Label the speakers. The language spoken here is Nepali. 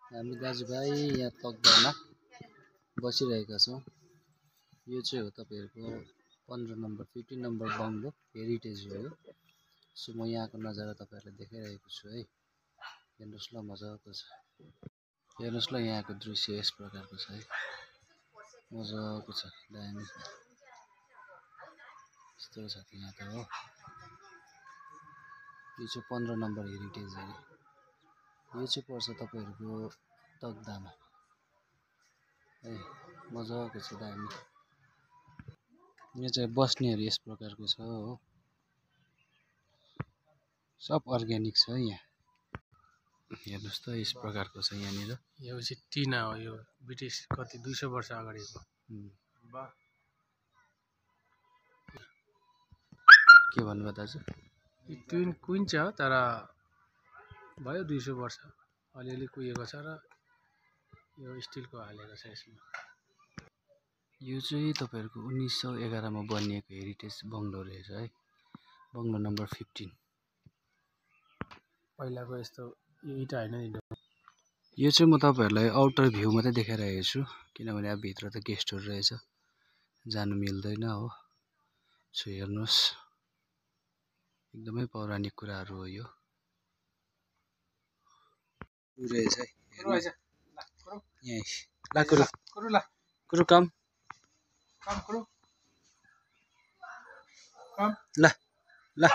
Speaker 1: हामी दाजुभाइ यहाँ तकदामा बसिरहेका छौँ। यो चाहिँ हो तपाईहरुको 15 नम्बर 15 नम्बर बङ्गलो हेरिटेज हो यो। सो म यहाँको नजारा तपाईहरुलाई देखाइरहेको छु है। हेर्नुस् ल मजाको छ। हेर्नुस् ल यहाँको दृश्य यस प्रकारको छ है। मजाको छ दामी। यस्तो छ यहाँ त हो। यो चाहिँ 15 नम्बर हेरिटेज हो। यो चाहिँ पर्छ तपाईहरुको तकदामा है। मजाको छ दामी। यो चाहिँ बस्नेहरु यस प्रकारको छ हो। सब अर्ग्यानिक छ यहाँ। हेर्नुस् त यस प्रकारको छ यहाँनिर।
Speaker 2: यो चाहिँ टिना हो। यो ब्रिटिस कति 200 वर्ष अगाडिको। वाह
Speaker 1: के भन्नुभयो दाजु?
Speaker 2: यो ट्विन क्वीन छ तर भयो 200 वर्ष अलिअलि कुहिएको छ र यो स्टिलको हालेको छ यसमा।
Speaker 1: यो चाहिँ तपाईहरुको 1911 मा बनिएको हेरिटेज बङ्गलो रहेछ है। बङ्गलो नम्बर 15।
Speaker 2: पहिलाको यस्तो यो इटा हैन नि।
Speaker 1: यो चाहिँ म तपाईहरुलाई आउटर भ्यू मात्रै देखाइरहेको छु किनभने अब भित्र त गेस्टहरु रहेछ जानु मिल्दैन हो। सो हेर्नुस् एकदमै पौराणिक कुराहरु हो यो। रहेछ है। यही ला कुरु कम ला ला